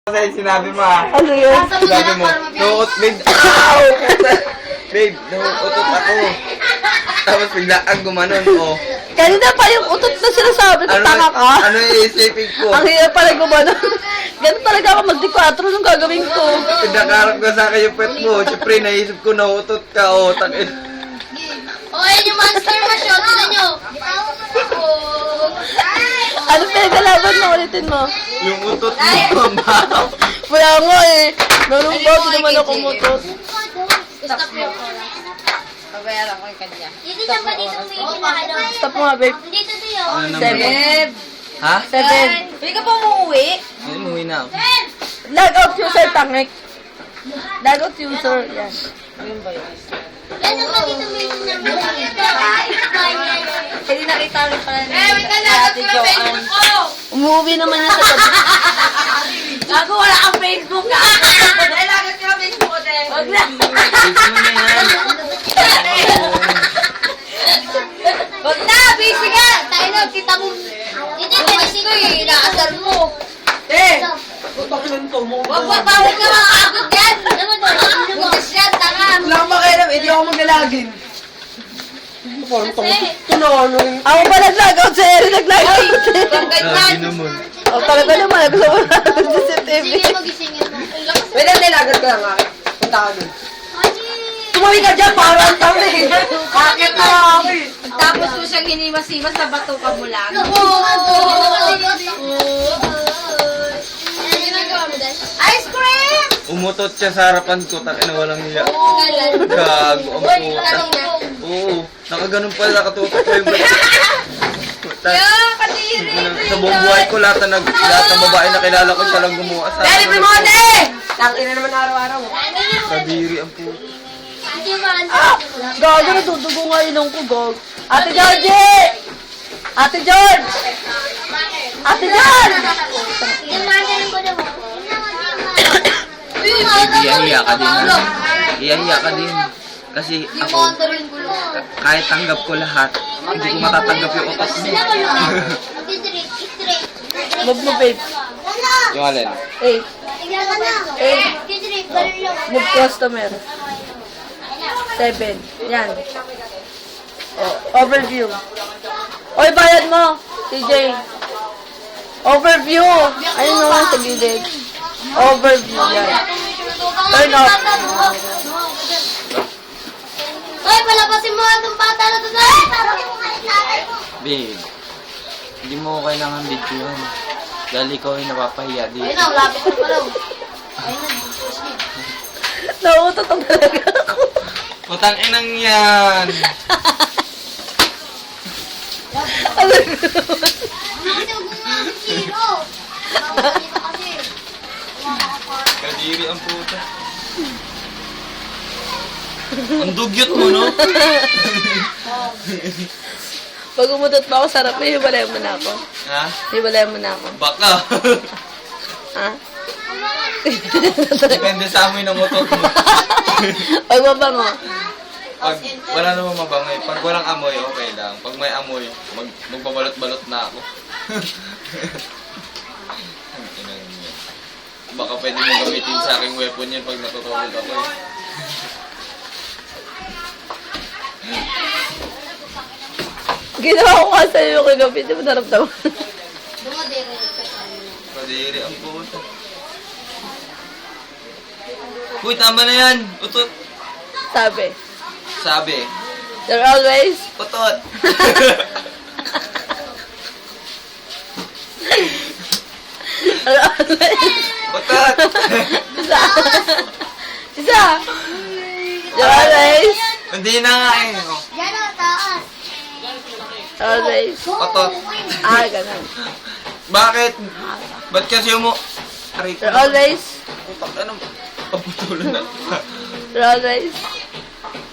Kasi sinabi mo ah. Ano yun? Sinabi mo, nuot, babe. Ow! Babe, nuutot ako. Tapos biglaan gumanon, oh. Kanina pa yung utot na sinasabi ko, tanga ka. Ano yung isipin ko? Ang hirap pala gumanon. Ganun talaga ako magdi-4 nung gagawin ko. Pinakarap ko sa akin yung pet mo. Siyempre, naisip ko nauutot ka, oh. Tangin. O, ayun yung monster mash, o. Tignan nyo. Ano pinagalaban mo? Ulitin mo. Yung utot mo, ma'am. Wala nga eh. Meron ba? Hindi naman ako mutot. Stop mo. Babayaran ko yung kanya. Dito siya pa dito may ginahalo. Stop mo nga, babe. Dito tayo. Ano naman? 7. Ha? 7. Pwede ka pa umuwi? Ay, umuwi na ako. Log out user, tangik. Log out user. Yan. Ayun ba yun? Yan naman dito may ginahalo. Hindi nakita rin pala ni wait ka lang. Ate Joanne. Umuwi naman niya sa gabi. Gago, wala kang Facebook ka! Ay, lagat ka Facebook ko din. Wag na! Isip mo na yan. Wag na! Busy ka! Tayo na, kita mo. Dito, kasi ko eh. Inaasar mo. Eh! Wag ba, bawal ka mga abot yan! Naman doon, ano mo? Bukas yan, tanga! Wala akong makialam, hindi ako maglalagin. Kasi, Ako pa nag-log out sa ere, nag-log out. Kung Lagi ganyan! naman. O talaga naman, gusto mo na sa CCTV. sige, magising yan. Ang lakas. Wait, nilagat ko lang ha. Punta ka dun. Ani. Tumawi ka dyan, parang tao eh. Bakit na ako eh? Tapos mo siyang hinimas-himas na bato ka mo lang. Ginagawa mo dahil? Ice cream! Umutot siya sa harapan ko. Takin na walang hiya. Galan. Gago, ang puta. Tanong na. Oo, nakaganon pala, nakatutok ko yung ba't. Sa buong buhay ko, lahat ng babae na kilala ko, siya lang gumawa sa Daddy, Primonte! Tangin na naman araw-araw. Kadiri ang puta. Hindi ba? Gago, natutugo nga ilong ko, gag. Ate Georgie! Ate George! Ate George! Yung magaling ko na mo. Iyahiya ka din. Iyahiya ka din. Kasi ako, Monitoring ko lang. kahit tanggap ko lahat, hindi ko matatanggap yung utot mo. Move mo, babe. Yung alin? 8. Tignan ka na. Kitrip, ganun lang. Move customer. 7. Yan. Overview. Oy, bayad mo, TJ. Overview. Ayun naman sa gilid. Overview. Yan. Turn off. Ay, palabasin mo itong bata na doon. Ay, parang yung nanay mo. Babe, hindi mo ko kailangan videohan. Dahil ikaw ay napapahiya Ayun dito. na, lapit na pala. Nauutot ang talaga ako. Putang inang yan! Ano Ano kasi huwag mong mga siro? Dito kasi. Kadiri ang puta. Ang dugyot mo, no? Pag umutot pa ako, sarap na, hiwalayan mo na ako. Ha? Hiwalayan mo na ako. Baka. Ha? Depende sa amoy ng motor mo. Pag mabango. Pag wala namang mabangoy, pag walang amoy, okay lang. Pag may amoy, magbabalot-balot na ako. Ang ina niya. Baka pwede mo gamitin sa aking weapon yun pag natutulog ako eh. Ginawa ko nga sa'yo yung kagabi, di mo naramdaman. Kadiri ang puta. Uy, tama na yan! Utot! Sabi, Sabi. you're always Utot! you're always Utot! isa. Isa. You're always Hindi na nga eh. Oh. Yan o, taas. always Utot. ganun. Bakit? Ba't kasi mo... Aray ko. You're always Utak, ano? Paputulan na. you're always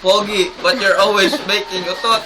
Pogi, but you're always baking utot.